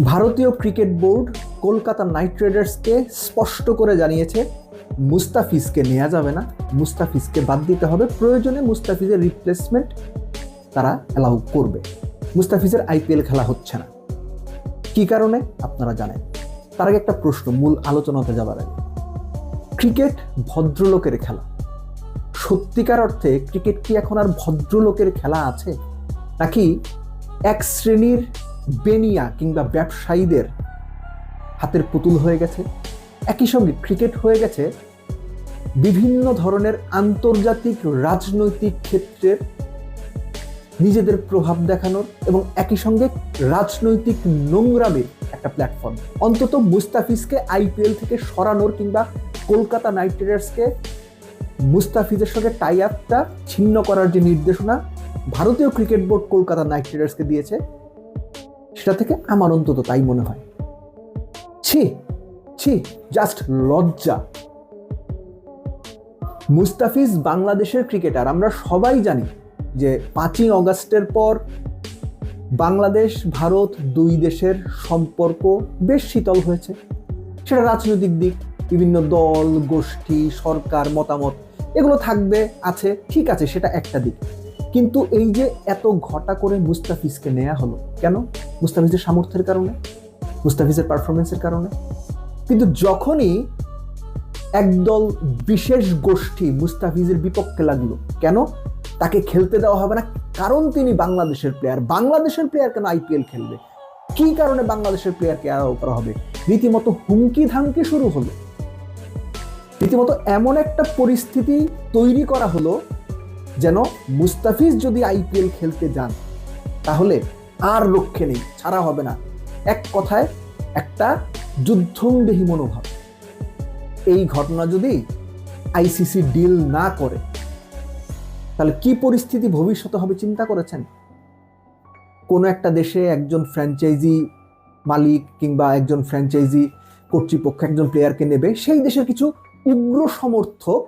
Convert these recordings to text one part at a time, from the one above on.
ভারতীয় cricket board Kolkata night রাইডার্সকে স্পষ্ট করে জানিয়েছে মুস্তাফিজকে নেওয়া যাবে না, মুস্তাফিজকে বাদ দিতে হবে, প্রয়োজনে মুস্তাফিজের রিপ্লেসমেন্ট তারা অ্যালাউ করবে। মুস্তাফিজের আইপিএল খেলা হচ্ছে না, কি কারণে আপনারা জানেন। তার আগে একটা প্রশ্ন, মূল আলোচনাতে যাবার আগে, ক্রিকেট ভদ্রলোকের খেলা, সত্যিকার অর্থে ক্রিকেট কি এখন আর ভদ্রলোকের খেলা আছে, নাকি এক শ্রেণীর বেনিয়া কিংবা ব্যবসায়ীদের হাতের পুতুল হয়ে গেছে? একই সঙ্গে ক্রিকেট হয়ে গেছে বিভিন্ন ধরনের আন্তর্জাতিক রাজনৈতিক ক্ষেত্রের নিজেদের প্রভাব দেখানোর এবং একই সঙ্গে রাজনৈতিক নোংরামির একটা প্ল্যাটফর্ম। অন্তত মুস্তাফিজকে আইপিএল থেকে সরানোর কিংবা কলকাতা নাইট রাইডার্সকে মুস্তাফিজের সঙ্গে টাই আপটা ছিন্ন করার যে নির্দেশনা ভারতীয় ক্রিকেট বোর্ড কলকাতা নাইট রাইডার্সকে দিয়েছে, সেটা থেকে আমার অন্তত তাই মনে হয়। ছি ছি, জাস্ট লজ্জা। মুস্তাফিজ বাংলাদেশের ক্রিকেটার, আমরা সবাই জানি যে 5ই অগাস্টের পর বাংলাদেশ ভারত দুই দেশের সম্পর্ক বেশ শীতল হয়েছে। সেটা রাজনৈতিক দিক, বিভিন্ন দল গোষ্ঠী সরকার মতামত এগুলো থাকবে, আছে, ঠিক আছে, সেটা একটা দিক। কিন্তু এই যে এত ঘটা করে মুস্তাফিজকে নেওয়া হলো কেন? মুস্তাফিজের সামর্থ্যের কারণে, মুস্তাফিজের পারফরমেন্সের কারণে। কিন্তু যখনই একদল বিশেষ গোষ্ঠী মুস্তাফিজের বিপক্ষে লাগলো, কেন তাকে খেলতে দেওয়া হবে না? কারণ তিনি বাংলাদেশের প্লেয়ার। বাংলাদেশের প্লেয়ার কেন আইপিএল খেলবে? কি কারণে বাংলাদেশের প্লেয়ারকে অ্যালাউ করা হবে? রীতিমতো হুমকি ধামকি শুরু হলো, রীতিমতো এমন একটা পরিস্থিতি তৈরি করা হলো যেন মুস্তাফিজ যদি আইপিএল খেলতে যান তাহলে আর রক্ষে নেই, ছাড়া হবে না। এক কথায় একটা যুদ্ধংদেহী মনোভাব। এই ঘটনা যদি আইসিসি ডিল না করে তাহলে কি পরিস্থিতি ভবিষ্যতে হবে চিন্তা করেছেন? কোনো একটা দেশে একজন ফ্র্যাঞ্চাইজি মালিক কিংবা একজন ফ্র্যাঞ্চাইজি কর্তৃপক্ষ একজন প্লেয়ারকে নেবে, সেই দেশের কিছু উগ্র সমর্থক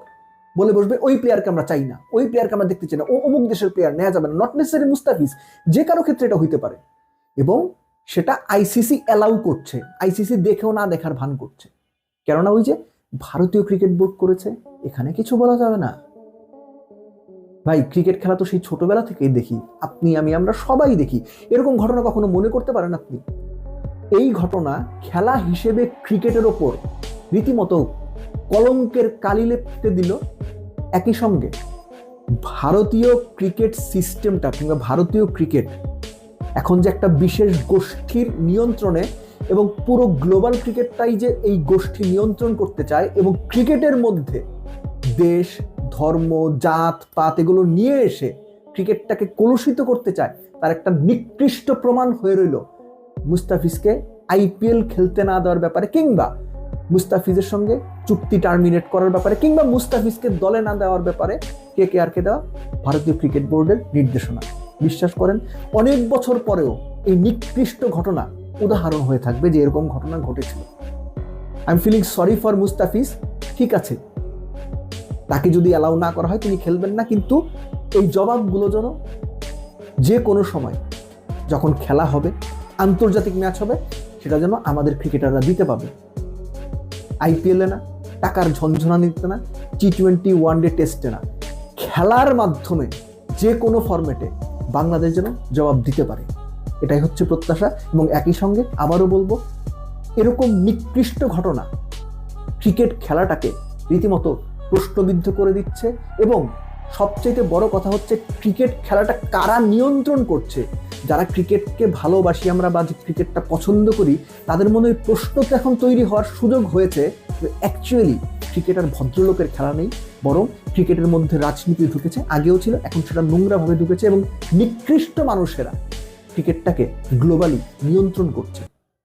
বলে বসবে ওই প্লেয়ারকে আমরা চাই না, ওই প্লেয়ারকে আমরা দেখতে চাই না, ও অমুক দেশের প্লেয়ার নেওয়া যাবে না। নট নেসেসারি মুস্তাফিজ, যে কারো ক্ষেত্রে এটা হইতে পারে। এবং সেটা আইসিসি অ্যালাউ করছে, আইসিসি দেখেও না দেখার ভান করছে। কেননা ওই যে ভারতীয় ক্রিকেট বোর্ড করেছে, এখানে কিছু বলা যাবে না। ভাই, ক্রিকেট খেলা তো সেই ছোটবেলা থেকেই দেখি, আপনি আমি আমরা সবাই দেখি। এরকম ঘটনা কখনো মনে করতে পারেন আপনি? এই ঘটনা খেলা হিসেবে ক্রিকেটের ওপর রীতিমতো কলঙ্কের কালি লেপতে দিল। একই সঙ্গে ভারতীয় ক্রিকেট সিস্টেমটা কিংবা ভারতীয় ক্রিকেট এখন যে একটা বিশেষ গোষ্ঠীর নিয়ন্ত্রণে এবং পুরো গ্লোবাল ক্রিকেটটাই যে এই গোষ্ঠী নিয়ন্ত্রণ করতে চায় এবং ক্রিকেটের মধ্যে দেশ ধর্ম জাত পাত এগুলো নিয়ে এসে ক্রিকেটটাকে কলুষিত করতে চায়, তার একটা নিকৃষ্ট প্রমাণ হয়ে রইল মুস্তাফিজকে আইপিএল খেলতে না দেওয়ার ব্যাপারে, কিংবা মুস্তাফিজের সঙ্গে চুক্তি টার্মিনেট করার ব্যাপারে, কিংবা মুস্তাফিজকে দলে না দেওয়ার ব্যাপারে কেকেআরকে দেওয়া ভারতীয় ক্রিকেট বোর্ডের নির্দেশনা। বিশ্বাস করেন, অনেক বছর পরেও এই নিকৃষ্ট ঘটনা উদাহরণ হয়ে থাকবে যে এরকম ঘটনা ঘটেছিল। I am feeling sorry for Mustafiz. ঠিক আছে, তাকে যদি অ্যালাউ না করা হয় তিনি খেলবেন না, কিন্তু এই জবাবগুলো যেন যে কোনো সময় যখন খেলা হবে, আন্তর্জাতিক ম্যাচ হবে, সেটা যেন আমাদের ক্রিকেটাররা দিতে পাবে। আইপিএলে না, টাকার ঝনঝনানিতে না, টি20 ওয়ানডে টেস্টে না, খেলার মাধ্যমে যে কোনো ফরম্যাটে বাংলাদেশ যেন জবাব দিতে পারে, এটাই হচ্ছে প্রত্যাশা। এবং একই সঙ্গে আবারও বলবো, এরকম নিকৃষ্ট ঘটনা ক্রিকেট খেলাটাকে রীতিমতো প্রশ্নবিদ্ধ করে দিচ্ছে। এবং সবচেয়ে বড় কথা হচ্ছে, ক্রিকেট খেলাটা কারা নিয়ন্ত্রণ করছে? যারা ক্রিকেটকে ভালোবাসি আমরা বা ক্রিকেটটা পছন্দ করি, তাদের মনে ওই প্রশ্ন তো এখন তৈরি হওয়ার সুযোগ হয়েছে অ্যাকচুয়ালি ক্রিকেট আর ভদ্রলোকের খেলা নেই, বরং ক্রিকেটের মধ্যে রাজনীতি ঢুকেছে, আগেও ছিল, এখন সেটা নোংরাভাবে ঢুকেছে এবং নিকৃষ্ট মানুষেরা ক্রিকেটটাকে গ্লোবালি নিয়ন্ত্রণ করছে।